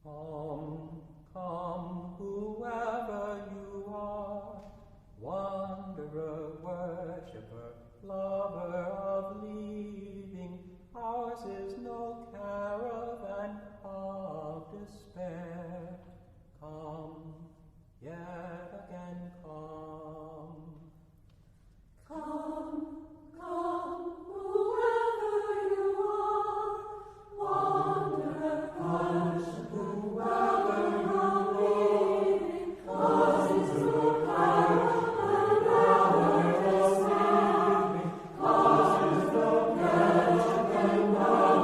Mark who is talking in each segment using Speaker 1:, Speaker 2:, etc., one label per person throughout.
Speaker 1: Come, come, whoever you are, wanderer, worshipper, lover of leaving, ours is no caravan of despair. Come, yet again come.
Speaker 2: Come, come, whoever you are, wanderer, worshipper, whoever you're leaving, cause it's no caravan hour is standing, cause it's no caravan hour is standing,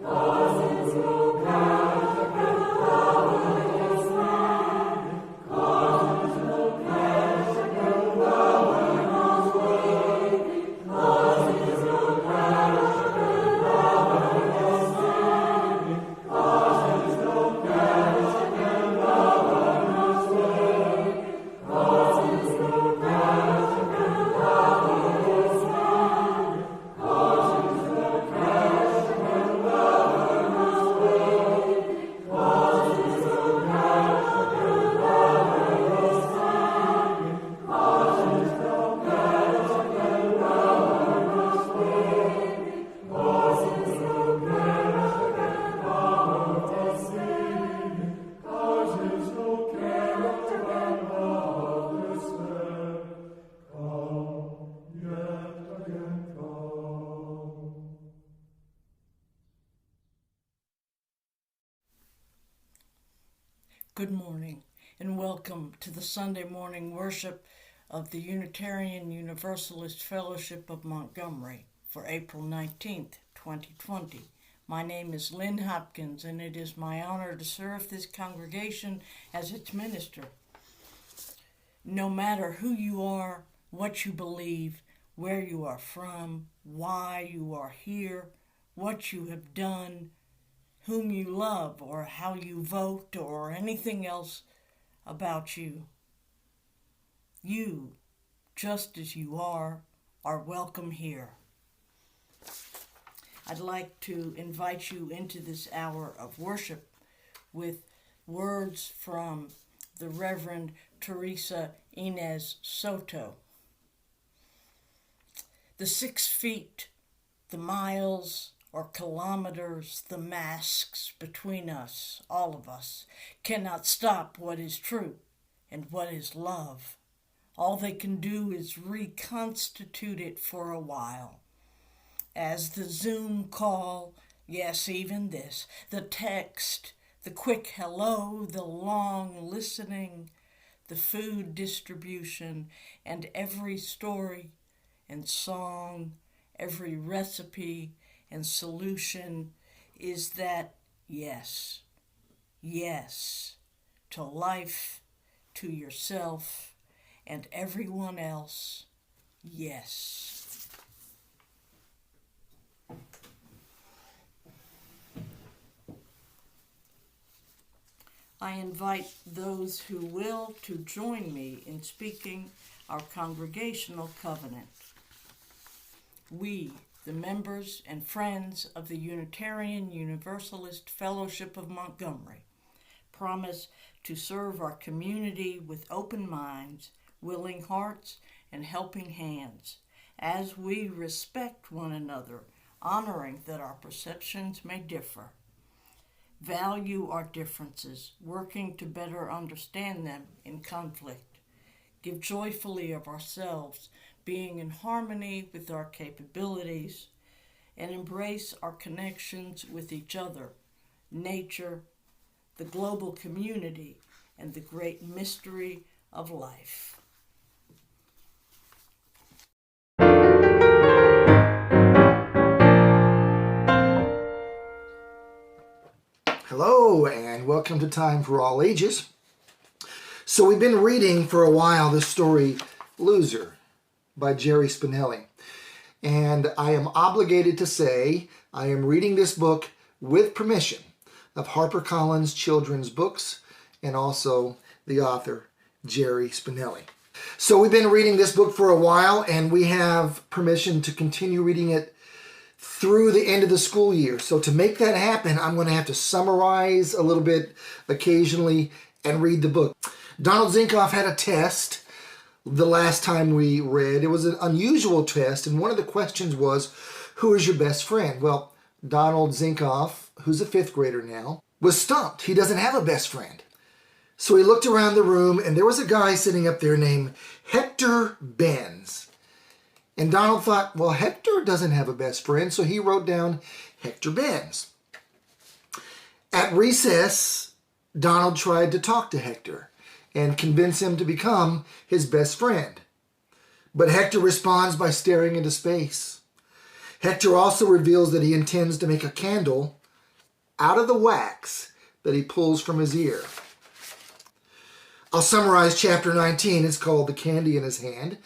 Speaker 2: cause it's no caravan hour is standing, cause it's no caravan hour is waiting, cause it's no caravan hour is standing, cause it's no caravan hour is waiting, cause it's no caravan hour is standing, cause it's no caravan hour is waiting, cause it's no caravan hour is standing, cause it's no caravan hour is waiting, cause it's no caravan hour is standing, cause it's no caravan hour is waiting. Come, yet again come.
Speaker 3: Good morning and welcome to the Sunday morning worship of the Unitarian Universalist Fellowship of Montgomery for April 19th, 2020. My name is Lynn Hopkins and it is my honor to serve this congregation as its minister. No matter who you are, what you believe, where you are from, why you are here, what you have done, whom you love, or how you vote, or anything else about you. You, just as you are welcome here. I'd like to invite you into this hour of worship with words from the Reverend Teresa Inez Soto. The 6 feet, the miles or kilometers, the masks between us, all of us, cannot stop what is true and what is love. All they can do is reconstitute it for a while. As the Zoom call, yes, even this, the text, the quick hello, the long listening, the food distribution, and every story and song, every recipe and solution is that yes, yes, to life, to yourself, and everyone else, yes. I invite those who will to join me in speaking our congregational covenant. We, the members and friends of the Unitarian Universalist Fellowship of Montgomery, promise to serve our community with open minds, willing hearts, and helping hands, as we respect one another, honoring that our perceptions may differ. Value our differences, working to better understand them in conflict. Give joyfully of ourselves, being in harmony with our capabilities, and embrace our connections with each other, nature, the global community, and the great mystery of life.
Speaker 4: Hello, and welcome to Time for All Ages. So we've been reading for a while the story Loser by Jerry Spinelli. And I am obligated to say I am reading this book with permission of HarperCollins Children's Books and also the author, Jerry Spinelli. So we've been reading this book for a while, and we have permission to continue reading it through the end of the school year. So to make that happen, I'm going to have to summarize a little bit occasionally and read the book. Donald Zinkoff had a test the last time we read. It was an unusual test, and one of the questions was, who is your best friend? Well, Donald Zinkoff, who's a 5th grader now, was stumped. He doesn't have a best friend. So he looked around the room, and there was a guy sitting up there named Hector Benz. And Donald thought, well, Hector doesn't have a best friend, so he wrote down Hector Benz. At recess, Donald tried to talk to Hector and convince him to become his best friend. But Hector responds by staring into space. Hector also reveals that he intends to make a candle out of the wax that he pulls from his ear. I'll summarize chapter 19. It's called The Candy in His Hand.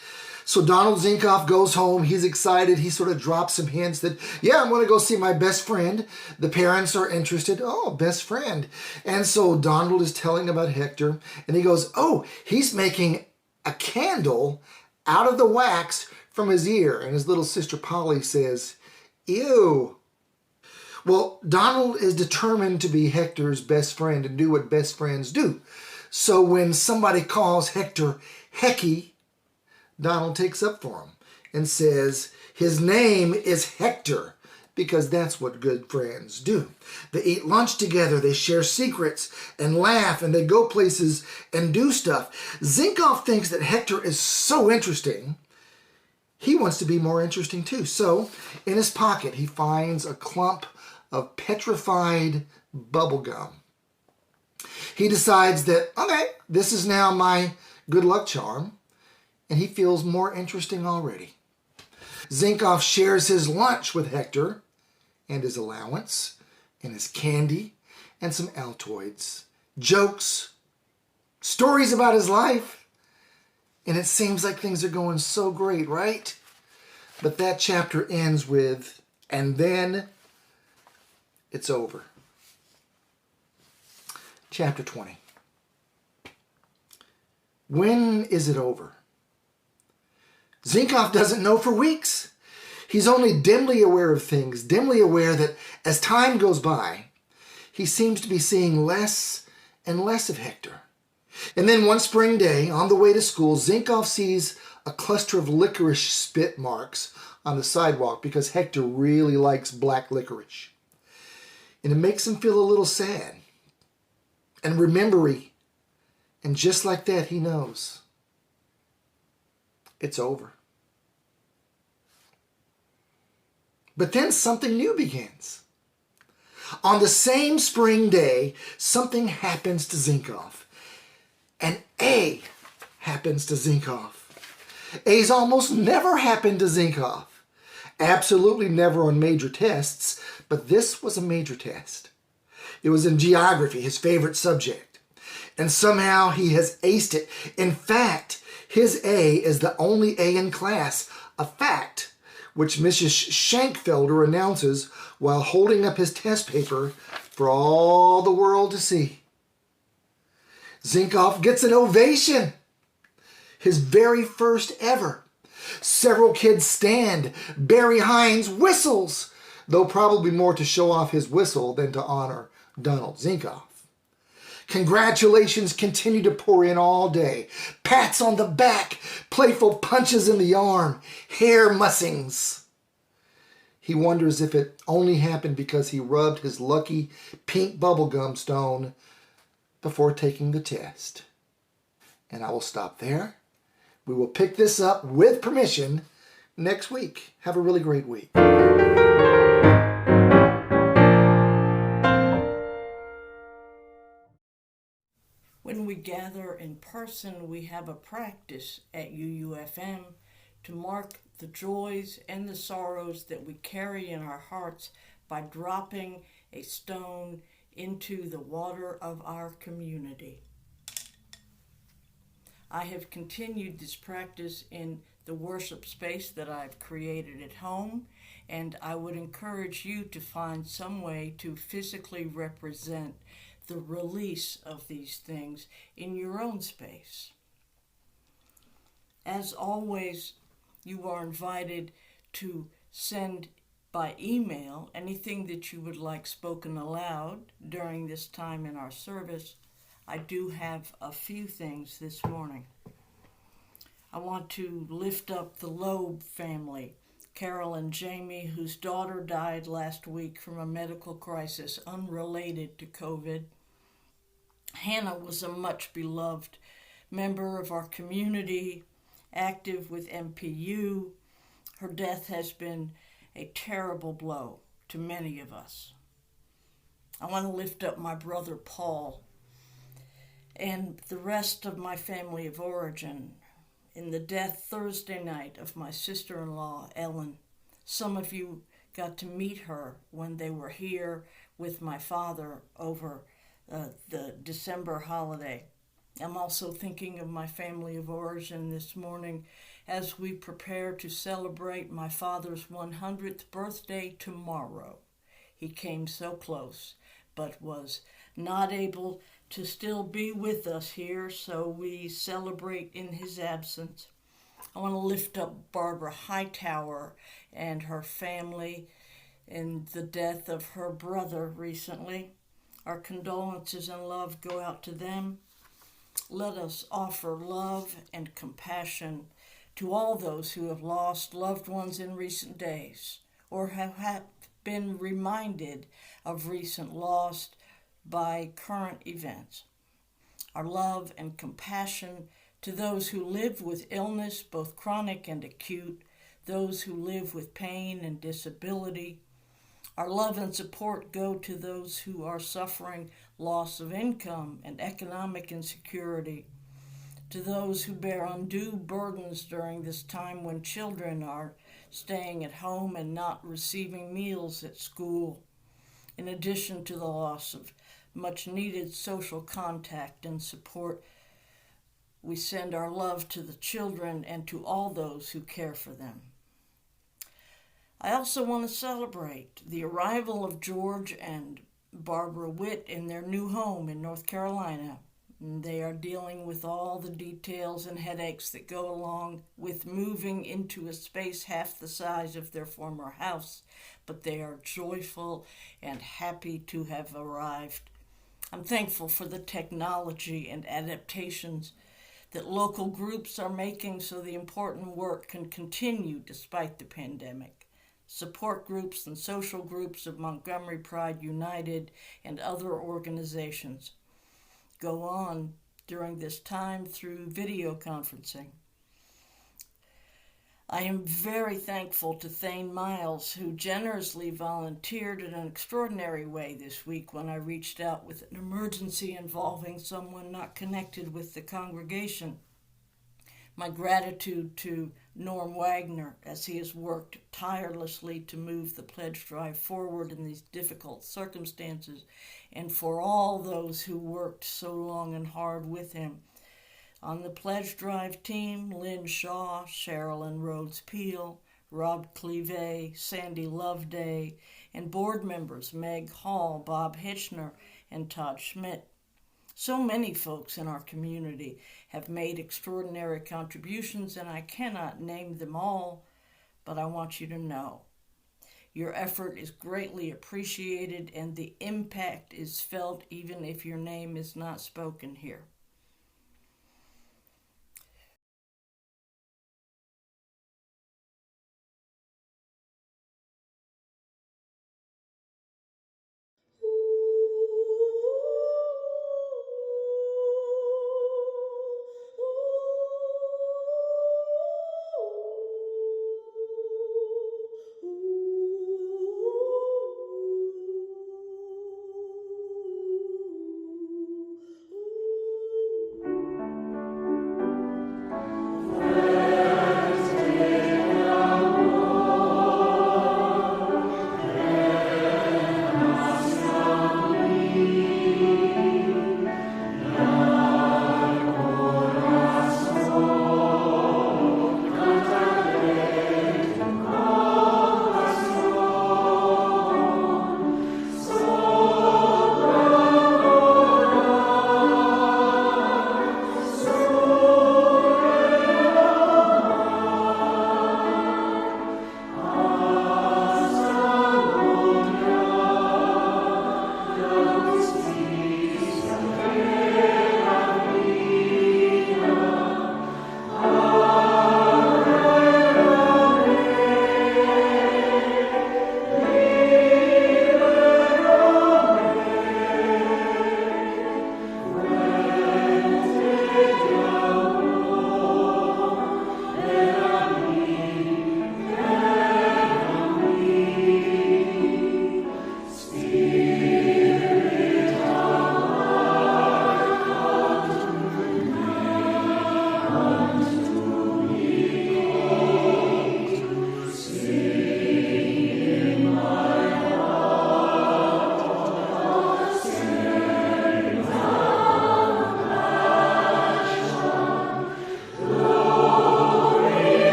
Speaker 4: So Donald Zinkoff goes home. He's excited. He sort of drops some hints that, yeah, I'm going to go see my best friend. The parents are interested. Oh, best friend. And so Donald is telling about Hector. And he goes, oh, he's making a candle out of the wax from his ear. And his little sister Polly says, ew. Well, Donald is determined to be Hector's best friend and do what best friends do. So when somebody calls Hector Hecky, Donald takes up for him and says his name is Hector because that's what good friends do. They eat lunch together, they share secrets and laugh, and they go places and do stuff. Zinkoff thinks that Hector is so interesting, he wants to be more interesting too. So in his pocket, he finds a clump of petrified bubble gum. He decides that, okay, this is now my good luck charm. And he feels more interesting already. Zinkoff shares his lunch with Hector and his allowance and his candy and some Altoids, jokes, stories about his life. And it seems like things are going so great, right? But that chapter ends with, and then it's over. Chapter 20. When is it over? Zinkoff doesn't know for weeks. He's only dimly aware of things, dimly aware that as time goes by, he seems to be seeing less and less of Hector. And then one spring day, on the way to school, Zinkoff sees a cluster of licorice spit marks on the sidewalk because Hector really likes black licorice. And it makes him feel a little sad and remembery. And just like that, he knows it's over. But then something new begins. On the same spring day, something happens to Zinkoff. An A happens to Zinkoff. A's almost never happened to Zinkoff. Absolutely never on major tests, but this was a major test. It was in geography, his favorite subject. And somehow he has aced it. In fact, his A is the only A in class, a fact which Mrs. Shankfelder announces while holding up his test paper for all the world to see. Zinkoff gets an ovation, his very first ever. Several kids stand. Barry Hines whistles, though probably more to show off his whistle than to honor Donald Zinkoff. Congratulations continue to pour in all day. Pats on the back, playful punches in the arm, hair mussings. He wonders if it only happened because he rubbed his lucky pink bubblegum stone before taking the test. And I will stop there. We will pick this up with permission next week. Have a really great week.
Speaker 3: When we gather in person, we have a practice at UUFM to mark the joys and the sorrows that we carry in our hearts by dropping a stone into the water of our community. I have continued this practice in the worship space that I've created at home, and I would encourage you to find some way to physically represent the release of these things in your own space. As always, you are invited to send by email anything that you would like spoken aloud during this time in our service, I do have a few things this morning. I want to lift up the Loeb family, Carol and Jamie, whose daughter died last week from a medical crisis unrelated to COVID. Hannah was a much beloved member of our community, active with MPU. Her death has been a terrible blow to many of us. I want to lift up my brother Paul and the rest of my family of origin in the death Thursday night of my sister-in-law, Ellen. Some of you got to meet her when they were here with my father over the December holiday. I'm also thinking of my family of origin this morning as we prepare to celebrate my father's 100th birthday tomorrow. He came so close, but was not able to still be with us here, so we celebrate in his absence. I want to lift up Barbara Hightower and her family in the death of her brother recently. Our condolences and love go out to them. Let us offer love and compassion to all those who have lost loved ones in recent days or have been reminded of recent loss by current events. Our love and compassion to those who live with illness, both chronic and acute, those who live with pain and disability. Our love and support go to those who are suffering loss of income and economic insecurity, to those who bear undue burdens during this time when children are staying at home and not receiving meals at school, in addition to the loss of much-needed social contact and support. We send our love to the children and to all those who care for them. I also want to celebrate the arrival of George and Barbara Witt in their new home in North Carolina. They are dealing with all the details and headaches that go along with moving into a space half the size of their former house, but they are joyful and happy to have arrived. I'm thankful for the technology and adaptations that local groups are making so the important work can continue despite the pandemic. Support groups and social groups of Montgomery Pride United and other organizations go on during this time through video conferencing. I am very thankful to Thane Miles, who generously volunteered in an extraordinary way this week when I reached out with an emergency involving someone not connected with the congregation. My gratitude to Norm Wagner as he has worked tirelessly to move the pledge drive forward in these difficult circumstances, and for all those who worked so long and hard with him. On the pledge drive team, Lynn Shaw, Sherilyn Rhodes Peel, Rob Cleave, Sandy Loveday, and board members Meg Hall, Bob Hitchner, and Todd Schmidt. So many folks in our community have made extraordinary contributions, and I cannot name them all, but I want you to know your effort is greatly appreciated, and the impact is felt even if your name is not spoken here.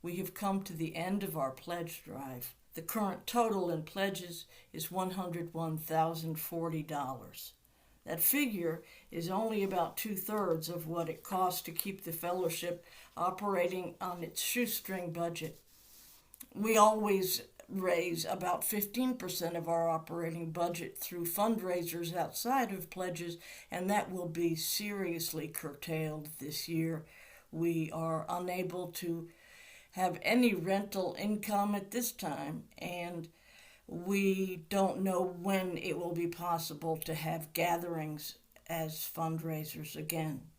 Speaker 3: we have come to the end of our pledge drive. The current total in pledges is $101,040. That figure is only about 2/3 of what it costs to keep the fellowship operating on its shoestring budget. We always raise about 15% of our operating budget through fundraisers outside of pledges, and that will be seriously curtailed this year. We are unable to have any rental income at this time, and we don't know when it will be possible to have gatherings as fundraisers again.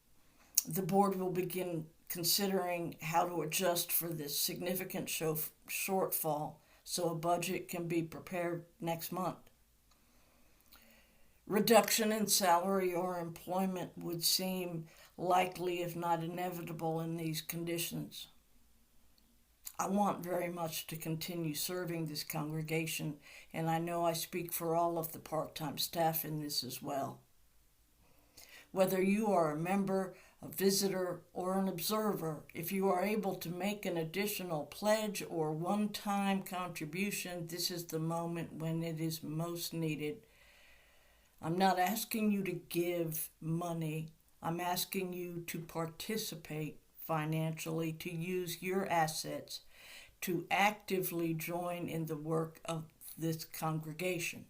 Speaker 3: The board will begin considering how to adjust for this significant shortfall so a budget can be prepared next month. Reduction in salary or employment would seem likely, if not inevitable, in these conditions. I want very much to continue serving this congregation, and I know I speak for all of the part-time staff in this as well. Whether you are a member, a visitor, or an observer, if you are able to make an additional pledge or one-time contribution, this is the moment when it is most needed. I'm not asking you to give money. I'm asking you to participate financially, to use your assets to actively join in the work of this congregation,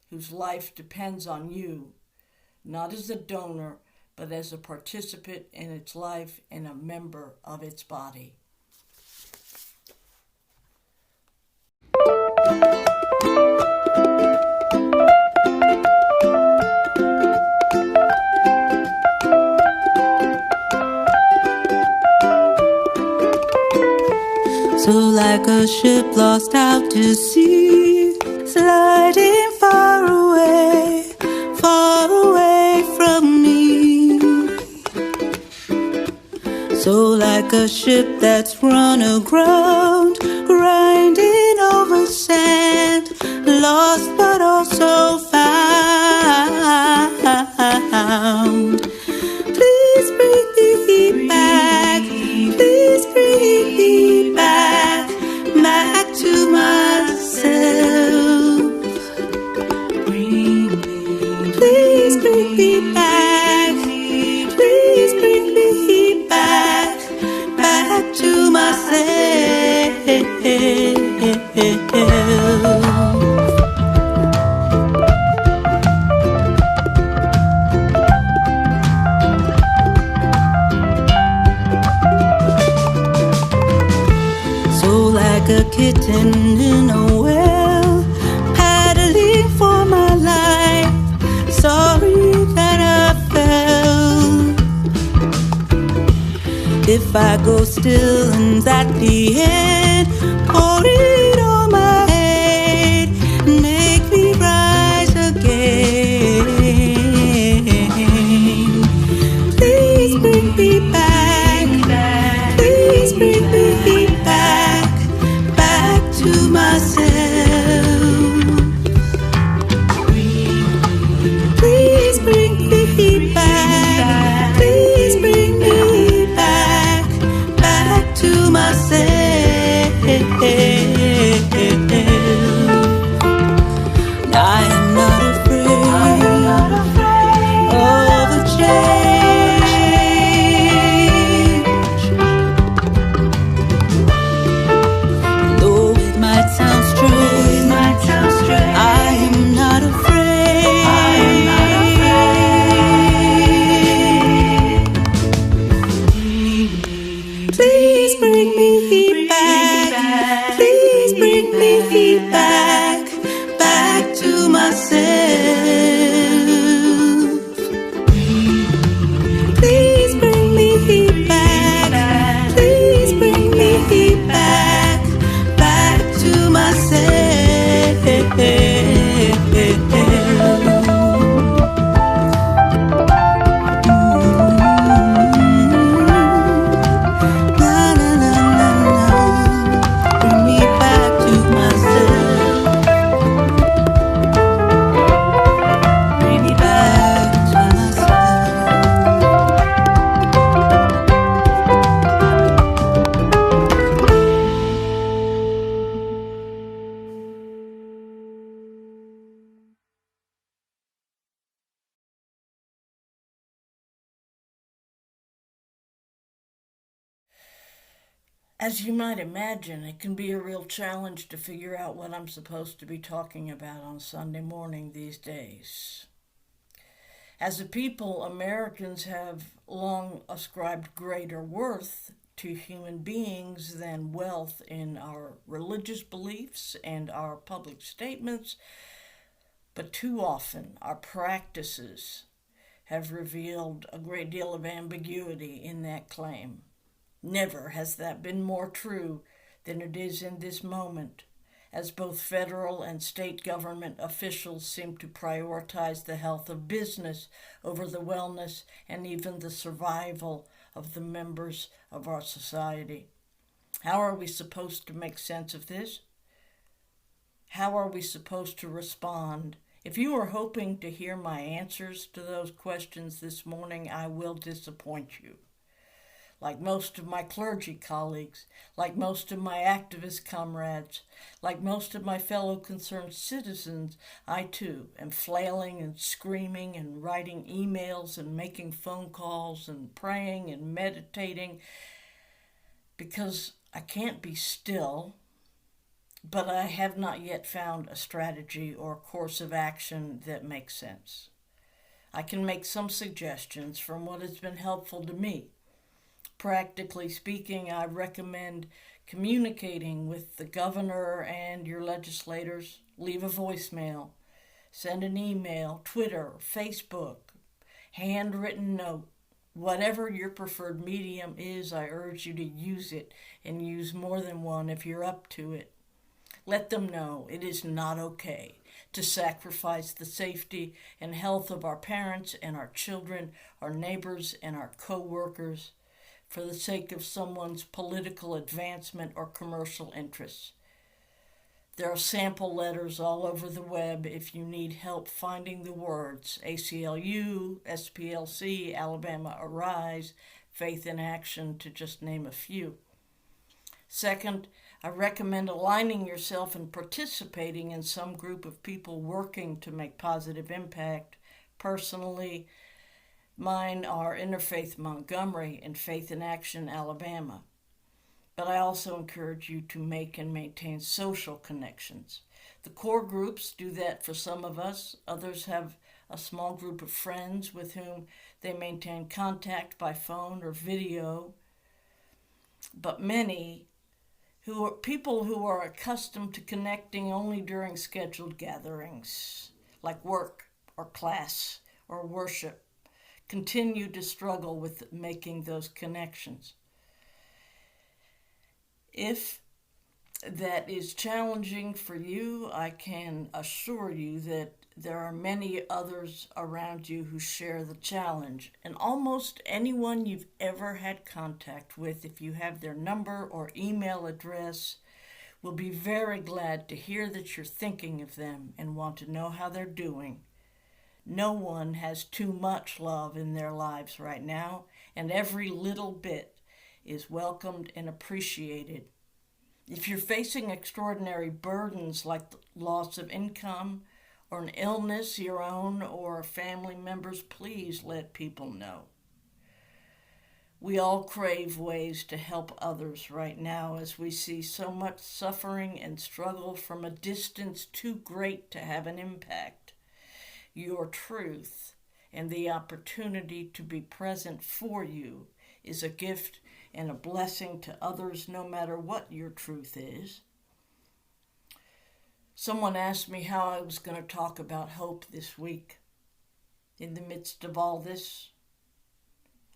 Speaker 3: whose life depends on you, not as a donor, but as a participant in its life and a member of its body.
Speaker 2: So like a ship lost out to sea, sliding far away from me. So like a ship that's run aground, grinding over sand, lost but also found. Please bring me back, please bring me back to myself. Please bring me back, please bring me back to myself. Like a kitten in a well, paddling for my life, sorry that I fell. If I go still and at the end, pour it on my head, make me rise again. Please bring me back, please bring me back to myself. Please bring me back, please bring me back to myself. I am not afraid of a change. Though it might sound strange, I am not afraid. Please bring me back, please
Speaker 3: As you might imagine, it can be a real challenge to figure out what I'm supposed to be talking about on Sunday morning these days. As a people, Americans have long ascribed greater worth to human beings than wealth in our religious beliefs and our public statements, but too often our practices have revealed a great deal of ambiguity in that claim. Never has that been more true than it is in this moment, as both federal and state government officials seem to prioritize the health of business over the wellness and even the survival of the members of our society. How are we supposed to make sense of this? How are we supposed to respond? If you are hoping to hear my answers to those questions this morning, I will disappoint you. Like most of my clergy colleagues, like most of my activist comrades, like most of my fellow concerned citizens, I too am flailing and screaming and writing emails and making phone calls and praying and meditating because I can't be still, but I have not yet found a strategy or course of action that makes sense. I can make some suggestions from what has been helpful to me. Practically speaking, I recommend communicating with the governor and your legislators. Leave a voicemail, send an email, Twitter, Facebook, handwritten note. Whatever your preferred medium is, I urge you to use it and use more than one if you're up to it. Let them know it is not okay to sacrifice the safety and health of our parents and our children, our neighbors and our co-workers for the sake of someone's political advancement or commercial interests. There are sample letters all over the web if you need help finding the words. ACLU, SPLC, Alabama Arise, Faith in Action, to just name a few. Second, I recommend aligning yourself and participating in some group of people working to make positive impact. Personally, mine are Interfaith Montgomery and Faith in Action Alabama. But I also encourage you to make and maintain social connections. The core groups do that for some of us. Others have a small group of friends with whom they maintain contact by phone or video. But many people who are accustomed to connecting only during scheduled gatherings, like work or class or worship, continue to struggle with making those connections. If that is challenging for you, I can assure you that there are many others around you who share the challenge. And almost anyone you've ever had contact with, if you have their number or email address, will be very glad to hear that you're thinking of them and want to know how they're doing. No one has too much love in their lives right now, and every little bit is welcomed and appreciated. If you're facing extraordinary burdens like the loss of income or an illness, your own or family members, please let people know. We all crave ways to help others right now as we see so much suffering and struggle from a distance too great to have an impact. Your truth and the opportunity to be present for you is a gift and a blessing to others, no matter what your truth is. Someone asked me how I was going to talk about hope this week. In the midst of all this,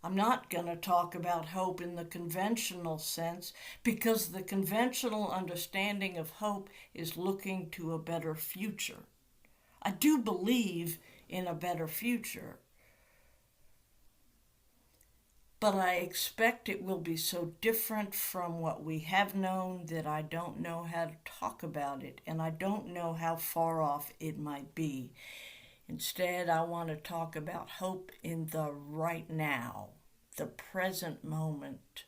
Speaker 3: I'm not going to talk about hope in the conventional sense, because the conventional understanding of hope is looking to a better future. I do believe in a better future, but I expect it will be so different from what we have known that I don't know how to talk about it, and I don't know how far off it might be. Instead, I want to talk about hope in the right now, the present moment.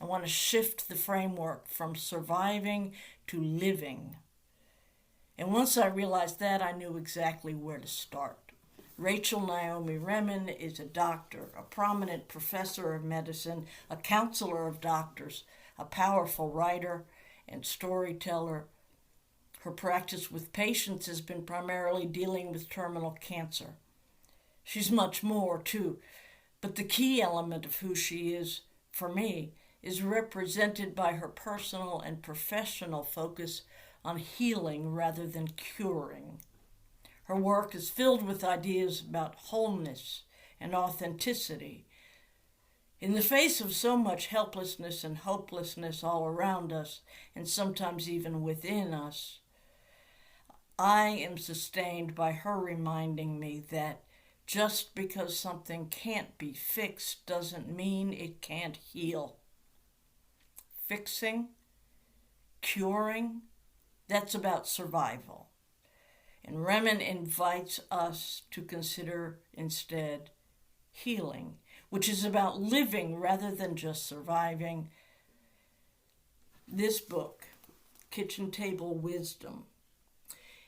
Speaker 3: I want to shift the framework from surviving to living. And once I realized that, I knew exactly where to start. Rachel Naomi Remen is a doctor, a prominent professor of medicine, a counselor of doctors, a powerful writer and storyteller. Her practice with patients has been primarily dealing with terminal cancer. She's much more, too, but the key element of who she is, for me, is represented by her personal and professional focus on healing rather than curing. Her work is filled with ideas about wholeness and authenticity. In the face of so much helplessness and hopelessness all around us, and sometimes even within us, I am sustained by her reminding me that just because something can't be fixed doesn't mean it can't heal. Fixing, curing, that's about survival. And Remen invites us to consider instead healing, which is about living rather than just surviving. This book, Kitchen Table Wisdom,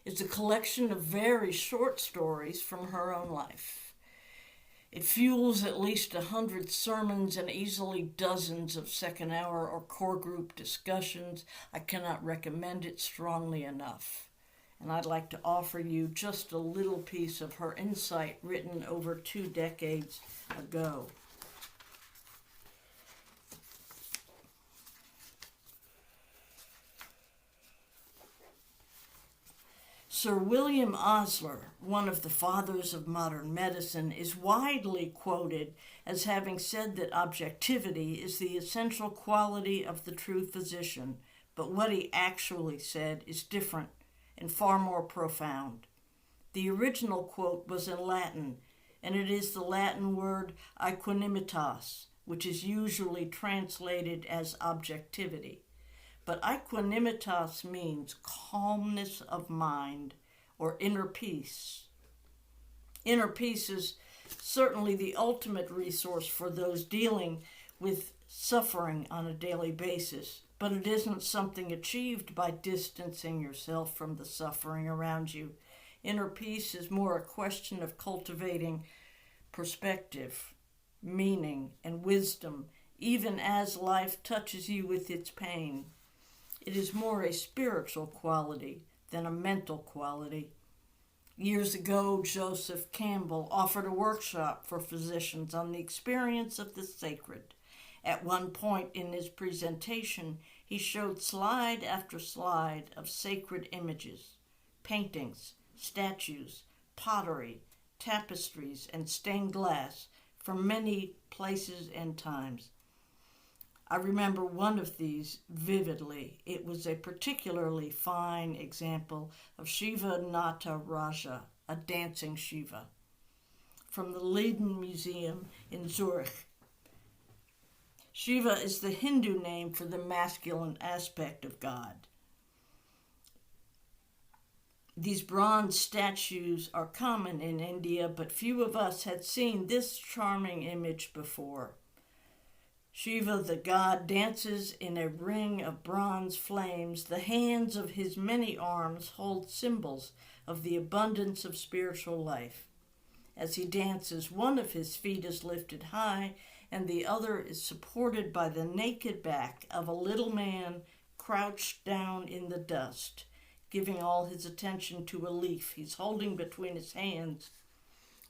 Speaker 3: is a collection of very short stories from her own life. It fuels at least 100 sermons and easily dozens of second-hour or core group discussions. I cannot recommend it strongly enough. And I'd like to offer you just a little piece of her insight written over 2 decades ago. Sir William Osler, one of the fathers of modern medicine, is widely quoted as having said that objectivity is the essential quality of the true physician, but what he actually said is different and far more profound. The original quote was in Latin, and it is the Latin word aequanimitas, which is usually translated as objectivity. But aequanimitas means calmness of mind or inner peace. Inner peace is certainly the ultimate resource for those dealing with suffering on a daily basis, but it isn't something achieved by distancing yourself from the suffering around you. Inner peace is more a question of cultivating perspective, meaning, and wisdom, even as life touches you with its pain. It is more a spiritual quality than a mental quality. Years ago, Joseph Campbell offered a workshop for physicians on the experience of the sacred. At one point in his presentation, he showed slide after slide of sacred images, paintings, statues, pottery, tapestries, and stained glass from many places and times. I remember one of these vividly. It was a particularly fine example of Shiva Nataraja, a dancing Shiva, from the Leiden Museum in Zurich. Shiva is the Hindu name for the masculine aspect of God. These bronze statues are common in India, but few of us had seen this charming image before. Shiva, the god, dances in a ring of bronze flames. The hands of his many arms hold symbols of the abundance of spiritual life. As he dances, one of his feet is lifted high, and the other is supported by the naked back of a little man crouched down in the dust, giving all his attention to a leaf he's holding between his hands.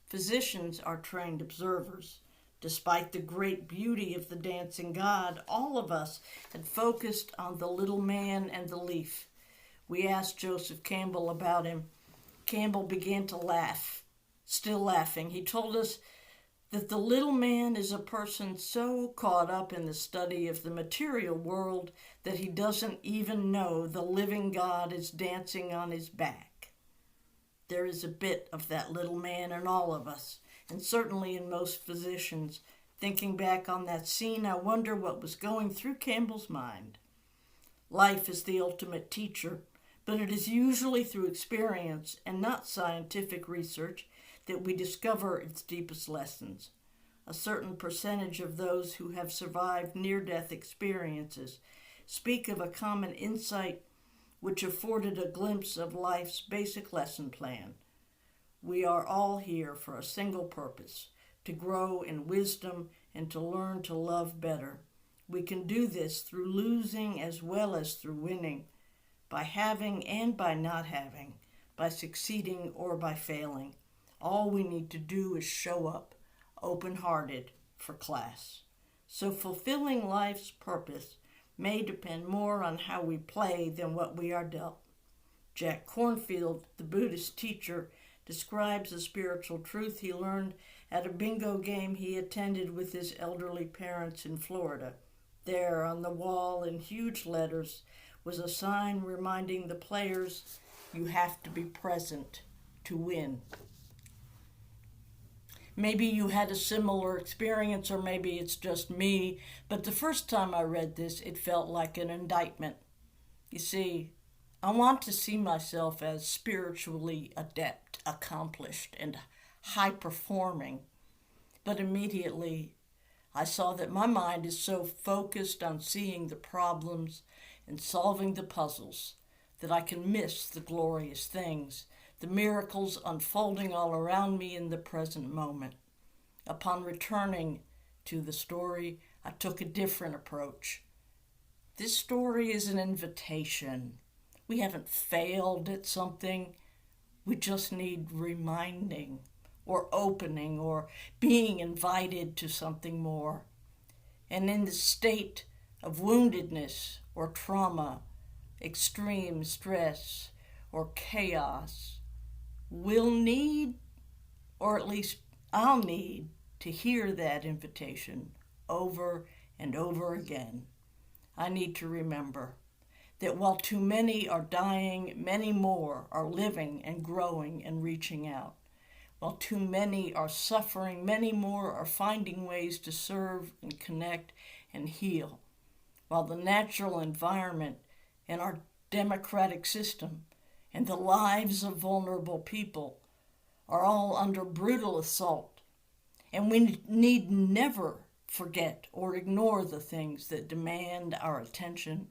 Speaker 3: Physicians are trained observers. Despite the great beauty of the dancing god, all of us had focused on the little man and the leaf. We asked Joseph Campbell about him. Campbell began to laugh, still laughing. He told us that the little man is a person so caught up in the study of the material world that he doesn't even know the living God is dancing on his back. There is a bit of that little man in all of us, and certainly in most physicians. Thinking back on that scene, I wonder what was going through Campbell's mind. Life is the ultimate teacher, but it is usually through experience and not scientific research that we discover its deepest lessons. A certain percentage of those who have survived near-death experiences speak of a common insight which afforded a glimpse of life's basic lesson plan. We are all here for a single purpose, to grow in wisdom and to learn to love better. We can do this through losing as well as through winning, by having and by not having, by succeeding or by failing. All we need to do is show up, open-hearted, for class. So fulfilling life's purpose may depend more on how we play than what we are dealt. Jack Kornfield, the Buddhist teacher, describes a spiritual truth he learned at a bingo game he attended with his elderly parents in Florida. There, on the wall in huge letters, was a sign reminding the players, "You have to be present to win." Maybe you had a similar experience, or maybe it's just me, but the first time I read this, it felt like an indictment. You see, I want to see myself as spiritually adept, accomplished, and high-performing, but immediately I saw that my mind is so focused on seeing the problems and solving the puzzles that I can miss the glorious things, the miracles unfolding all around me in the present moment. Upon returning to the story, I took a different approach. This story is an invitation. We haven't failed at something. We just need reminding, or opening, or being invited to something more. And in the state of woundedness or trauma, extreme stress or chaos, we'll need, or at least I'll need, to hear that invitation over and over again. I need to remember that while too many are dying, many more are living and growing and reaching out. While too many are suffering, many more are finding ways to serve and connect and heal. While the natural environment and our democratic system and the lives of vulnerable people are all under brutal assault. And we need never forget or ignore the things that demand our attention.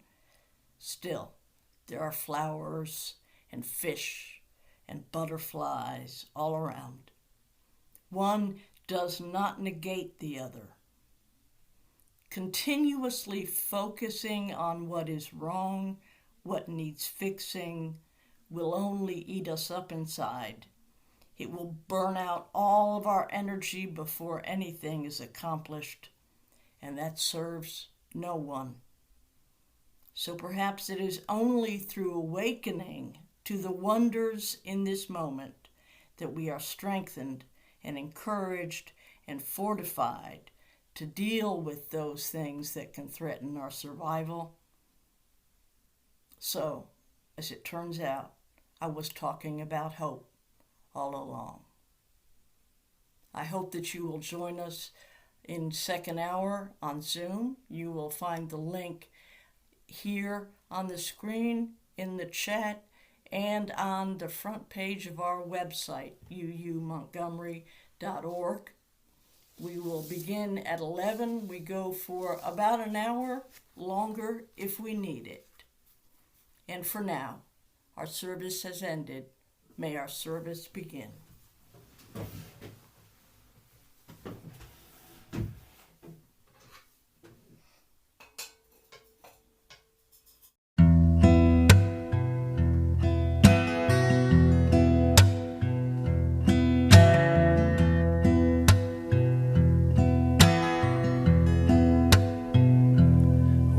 Speaker 3: Still, there are flowers and fish and butterflies all around. One does not negate the other. Continuously focusing on what is wrong, what needs fixing, will only eat us up inside. It will burn out all of our energy before anything is accomplished, and that serves no one. So perhaps it is only through awakening to the wonders in this moment that we are strengthened and encouraged and fortified to deal with those things that can threaten our survival. So, as it turns out, I was talking about hope all along. I hope that you will join us in second hour on Zoom. You will find the link here on the screen, in the chat, and on the front page of our website, uumontgomery.org. We will begin at 11. We go for about an hour longer if we need it. And for now, our service has ended. May our service begin.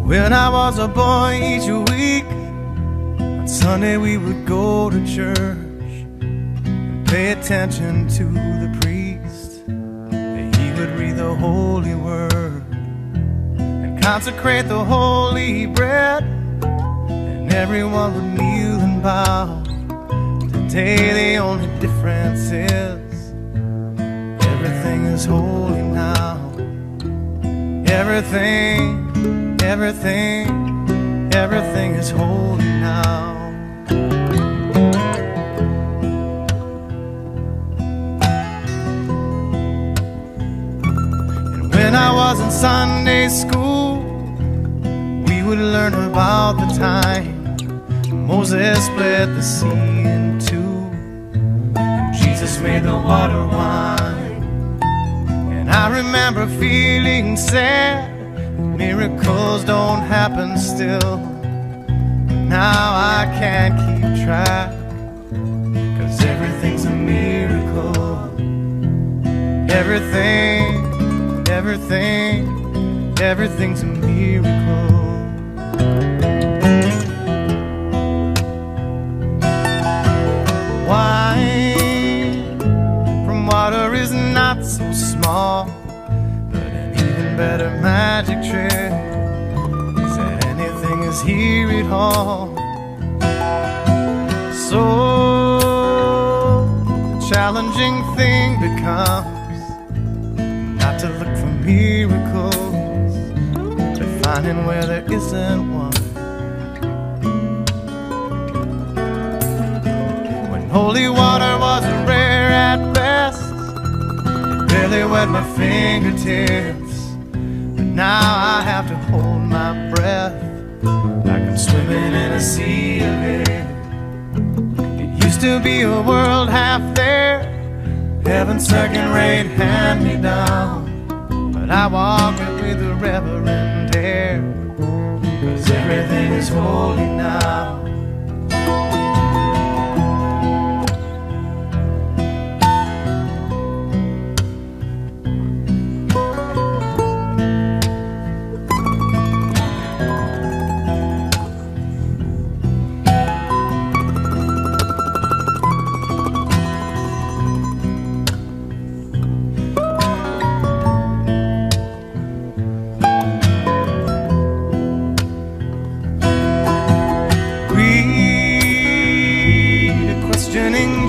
Speaker 5: When I was a boy, each week on Sunday we would go to church and pay attention to the priest. He would read the holy word and consecrate the holy bread, and everyone would kneel and bow. Today the only difference is everything is holy now. Everything is holy now. And when I was in Sunday school, we would learn about the time Moses split the sea in two, and Jesus made the water wine. And I remember feeling sad Miracles don't happen still. Now I can't keep track, 'cause everything's a miracle. Everything's a miracle. Wine from water is not so small, but an even better magic trick is that anything is here at all. So the challenging thing becomes not to look for miracles, but finding where there isn't one. Holy water was rare at best, it barely wet my fingertips. But now I have to hold my breath like I'm swimming in a sea of it. It used to be a world half there, heaven's second-rate hand-me-down. But I walk it with a reverent air, 'cause everything is holy now.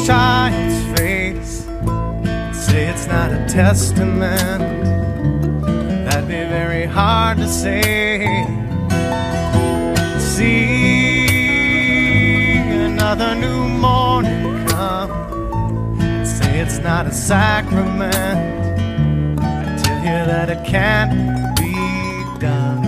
Speaker 5: Child's face, say it's not a testament. That'd be very hard to say. See another new morning come, say it's not a sacrament. I tell you that it can't be done.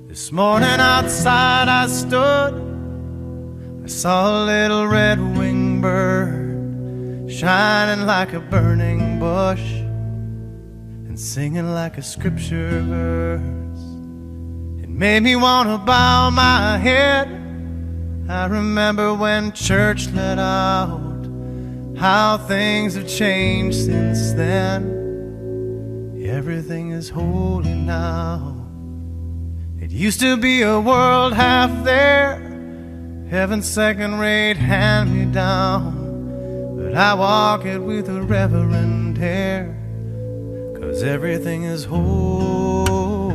Speaker 5: This morning outside I stood, I saw a little red-winged bird shining like a burning bush and singing like a scripture verse. It made me want to bow my head. I remember when church let out, how things have changed since then. Everything is holy now. It used to be a world half there, heaven's second-rate hand-me-down. But I walk it with a reverent air, 'cause everything is holy.